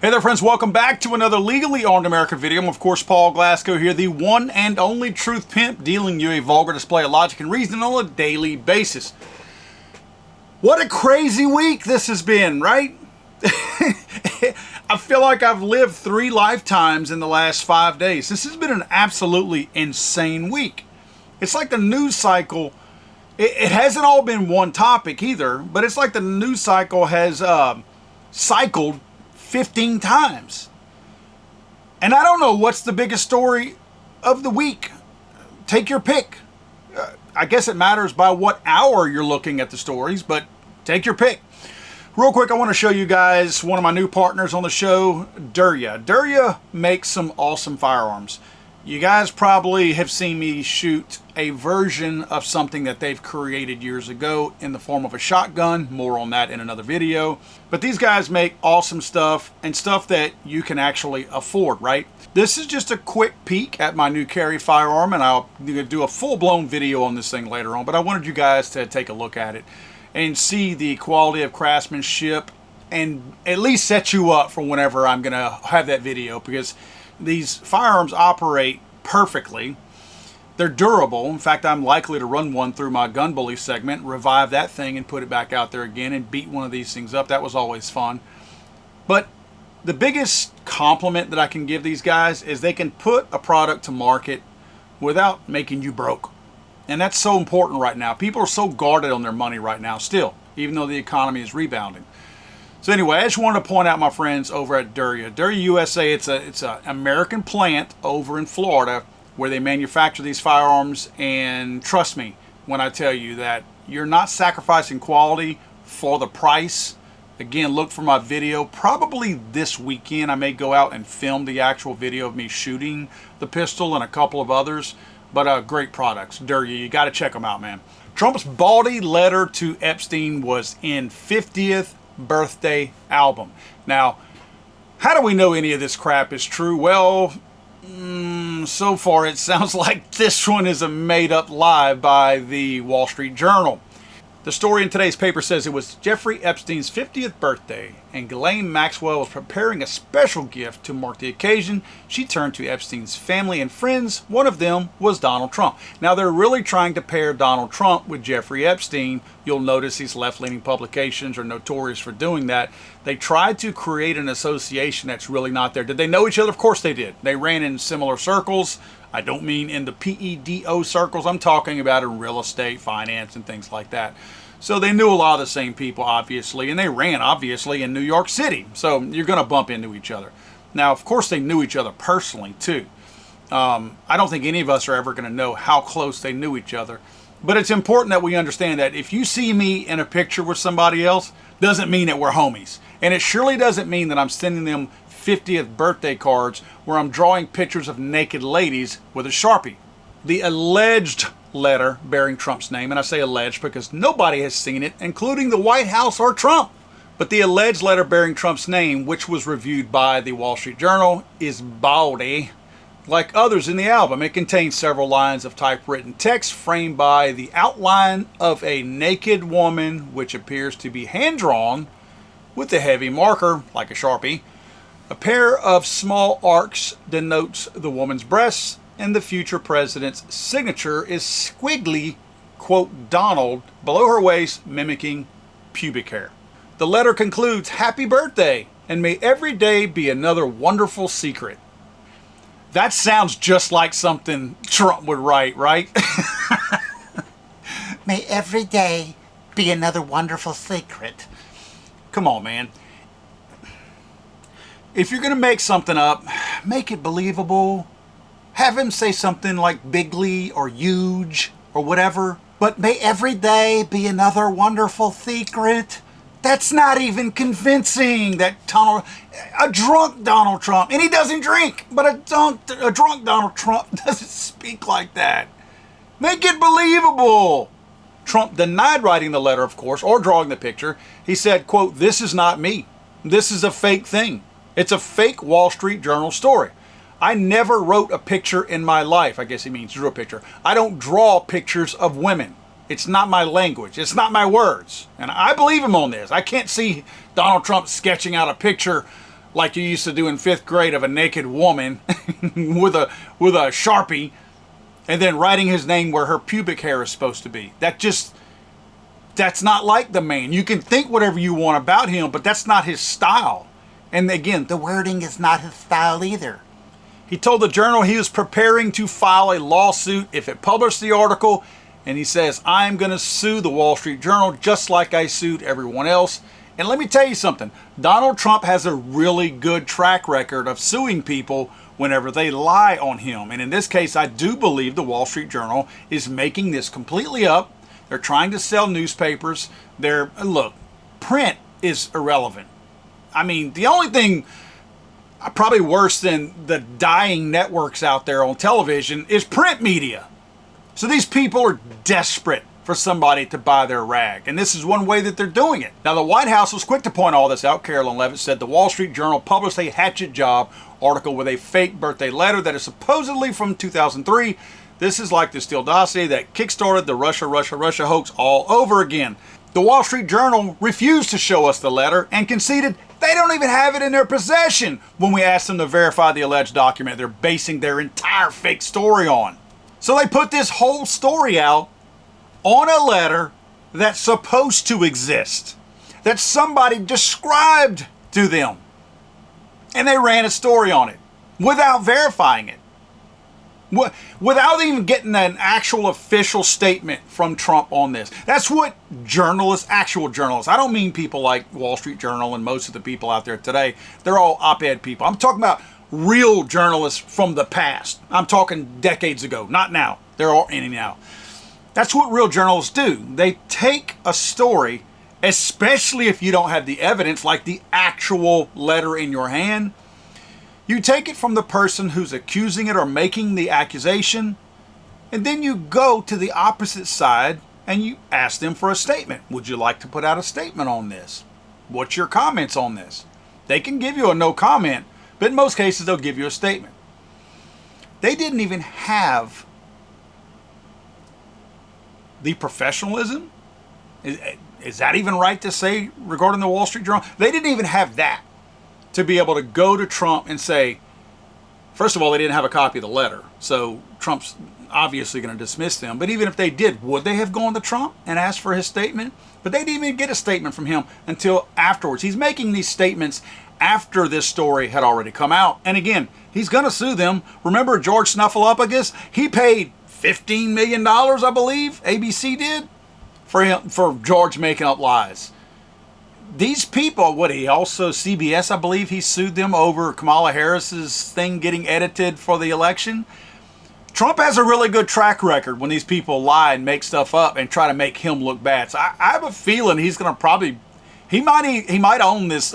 Hey there friends, welcome back to another Legally Armed America video. I'm of course Paul Glasgow here, the one and only truth pimp, dealing you a vulgar display of logic and reason on a daily basis. What a crazy week this has been, right? I feel like I've lived 3 lifetimes in the last 5 days. This has been an absolutely insane week. It's like the news cycle, it hasn't all been one topic either, but it's like the news cycle has cycled 15 times. And I don't know what's the biggest story of the week. Take your pick. I guess it matters by what hour you're looking at the stories, but take your pick. Real quick, I want to show you guys one of my new partners on the show, Dura. Dura makes some awesome firearms. You guys probably have seen me shoot a version of something that they've created years ago in the form of a shotgun. More on that in another video. But these guys make awesome stuff and stuff that you can actually afford, right? This is just a quick peek at my new carry firearm, and I'll do a full-blown video on this thing later on. But I wanted you guys to take a look at it and see the quality of craftsmanship and at least set you up for whenever I'm going to have that video, because these firearms operate perfectly. They're durable. In fact, I'm likely to run one through my gun bully segment, revive that thing and put it back out there again and beat one of these things up. That was always fun. But the biggest compliment that I can give these guys is they can put a product to market without making you broke. And that's so important right now. People are so guarded on their money right now still, even though the economy is rebounding. So anyway, I just wanted to point out my friends over at Dura. Dura USA, it's an American plant over in Florida where they manufacture these firearms, and trust me when I tell you that you're not sacrificing quality for the price. Again, look for my video. Probably this weekend I may go out and film the actual video of me shooting the pistol and a couple of others. But great products. Dura, you got to check them out, man. Trump's baldy letter to Epstein was in 50th birthday album. Now, how do we know any of this crap is true? Well, so far it sounds like this one is a made-up lie by the Wall Street Journal. The story in today's paper says it was Jeffrey Epstein's 50th birthday, and Ghislaine Maxwell was preparing a special gift to mark the occasion. She turned to Epstein's family and friends. One of them was Donald Trump. Now, they're really trying to pair Donald Trump with Jeffrey Epstein. You'll notice these left-leaning publications are notorious for doing that. They tried to create an association that's really not there. Did they know each other? Of course they did. They ran in similar circles. I don't mean in the PEDO circles. I'm talking about in real estate, finance, and things like that. So they knew a lot of the same people, obviously, and they ran, obviously, in New York City. So you're going to bump into each other. Now, of course, they knew each other personally, too. I don't think any of us are ever going to know how close they knew each other. But it's important that we understand that if you see me in a picture with somebody else, doesn't mean that we're homies. And it surely doesn't mean that I'm sending them 50th birthday cards where I'm drawing pictures of naked ladies with a Sharpie. The alleged letter bearing Trump's name, and I say alleged because nobody has seen it, including the White House or Trump. But the alleged letter bearing Trump's name, which was reviewed by the Wall Street Journal, is baldy. Like others in the album, it contains several lines of typewritten text framed by the outline of a naked woman, which appears to be hand-drawn with a heavy marker, like a Sharpie. A pair of small arcs denotes the woman's breasts, and the future president's signature is squiggly, quote, Donald, below her waist, mimicking pubic hair. The letter concludes, "Happy birthday, and may every day be another wonderful secret." That sounds just like something Trump would write, right? May every day be another wonderful secret. Come on, man. If you're going to make something up, make it believable. Have him say something like bigly or huge or whatever. But may every day be another wonderful secret. That's not even convincing. A drunk Donald Trump, and he doesn't drink, but a drunk Donald Trump doesn't speak like that. Make it believable. Trump denied writing the letter, of course, or drawing the picture. He said, quote, "This is not me. This is a fake thing. It's a fake Wall Street Journal story. I never wrote a picture in my life." I guess he means drew a picture. "I don't draw pictures of women. It's not my language. It's not my words." And I believe him on this. I can't see Donald Trump sketching out a picture like you used to do in 5th grade of a naked woman with a Sharpie, and then writing his name where her pubic hair is supposed to be. That's not like the man. You can think whatever you want about him, but that's not his style. And again, The wording is not his style either. he told the Journal he was preparing to file a lawsuit if it published the article. And he says, I'm going to sue the Wall Street Journal just like I sued everyone else. And let me tell you something. Donald Trump has a really good track record of suing people whenever they lie on him. And in this case, I do believe the Wall Street Journal is making this completely up. They're trying to sell newspapers. Look, print is irrelevant. I mean, the only thing probably worse than the dying networks out there on television is print media. So these people are desperate for somebody to buy their rag. And this is one way that they're doing it. Now, the White House was quick to point all this out. Carolyn Levitt said the Wall Street Journal published a hatchet job article with a fake birthday letter that is supposedly from 2003. This is like the Steele dossier that kickstarted the Russia hoax all over again. The Wall Street Journal refused to show us the letter and conceded they don't even have it in their possession when we asked them to verify the alleged document they're basing their entire fake story on. So they put this whole story out on a letter that's supposed to exist, that somebody described to them. And they ran a story on it without verifying it. Without even getting an actual official statement from Trump on this. That's what actual journalists, I don't mean people like Wall Street Journal and most of the people out there today. They're all op-ed people. I'm talking about real journalists from the past. I'm talking decades ago, not now. There aren't any now. That's what real journalists do. They take a story, especially if you don't have the evidence, like the actual letter in your hand. You take it from the person who's accusing it or making the accusation, and then you go to the opposite side and you ask them for a statement. Would you like to put out a statement on this? What's your comments on this? They can give you a no comment, but in most cases they'll give you a statement. They didn't even have the professionalism. Is that even right to say regarding the Wall Street Journal? They didn't even have that to be able to go to Trump and say, first of all, they didn't have a copy of the letter, so Trump's obviously going to dismiss them. But even if they did, would they have gone to Trump and asked for his statement? But they didn't even get a statement from him until afterwards. He's making these statements after this story had already come out. And again, he's going to sue them. Remember George Snuffleupagus? He paid $15 million, I believe, ABC did, for George making up lies. These people, CBS, I believe he sued them over Kamala Harris's thing getting edited for the election. Trump has a really good track record when these people lie and make stuff up and try to make him look bad. So I have a feeling he's going to he might own this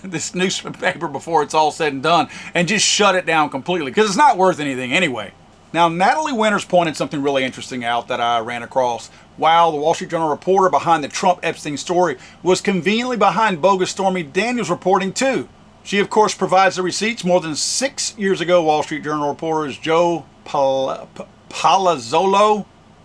this newspaper before it's all said and done and just shut it down completely because it's not worth anything anyway. Now, Natalie Winters pointed something really interesting out that I ran across. While the Wall Street Journal reporter behind the Trump Epstein story was conveniently behind bogus Stormy Daniels reporting too. She, of course, provides the receipts. More than 6 years ago, Wall Street Journal reporters Joe Palazzolo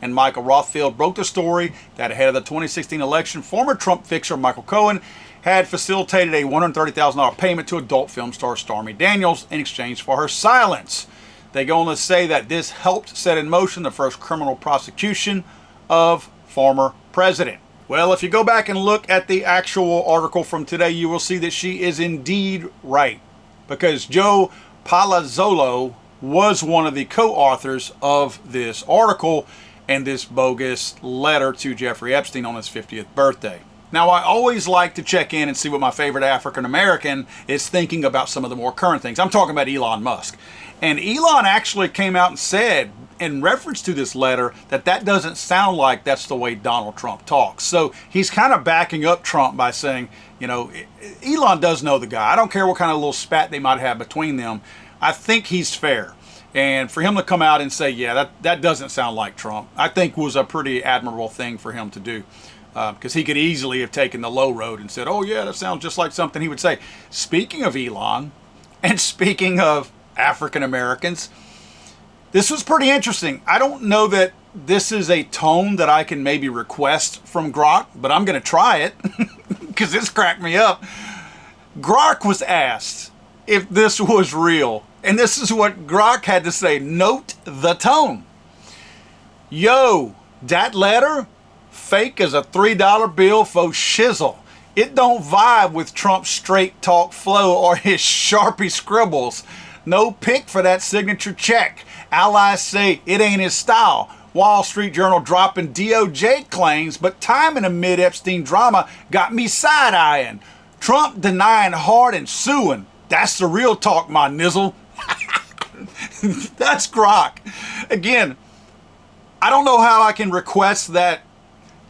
and Michael Rothfield broke the story that ahead of the 2016 election, former Trump fixer Michael Cohen had facilitated a $130,000 payment to adult film star Stormy Daniels in exchange for her silence. They go on to say that this helped set in motion the first criminal prosecution of former president. Well, if you go back and look at the actual article from today, you will see that she is indeed right, because Joe Palazzolo was one of the co-authors of this article and this bogus letter to Jeffrey Epstein on his 50th birthday. Now, I always like to check in and see what my favorite African American is thinking about some of the more current things. I'm talking about Elon Musk. And Elon actually came out and said, in reference to this letter, that doesn't sound like that's the way Donald Trump talks. So he's kind of backing up Trump by saying, Elon does know the guy. I don't care what kind of little spat they might have between them. I think he's fair. And for him to come out and say, yeah, that doesn't sound like Trump, I think was a pretty admirable thing for him to do. Because he could easily have taken the low road and said, oh yeah, that sounds just like something he would say. Speaking of Elon, and speaking of African Americans, this was pretty interesting. I don't know that this is a tone that I can maybe request from Grock, but I'm going to try it because this cracked me up. Grock was asked if this was real, and this is what Grock had to say. Note the tone. Yo, that letter, fake as a $3 bill for shizzle. It don't vibe with Trump's straight talk flow or his Sharpie scribbles. No pick for that signature check. Allies say it ain't his style. Wall Street Journal dropping DOJ claims, but timing amid Epstein drama got me side-eyeing. Trump denying hard and suing. That's the real talk, my nizzle. That's Grock. Again, I don't know how I can request that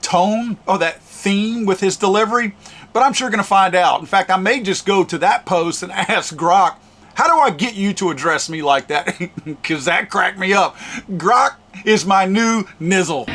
tone or that theme with his delivery, but I'm sure going to find out. In fact, I may just go to that post and ask Grock, how do I get you to address me like that? Because that cracked me up. Grock is my new nizzle.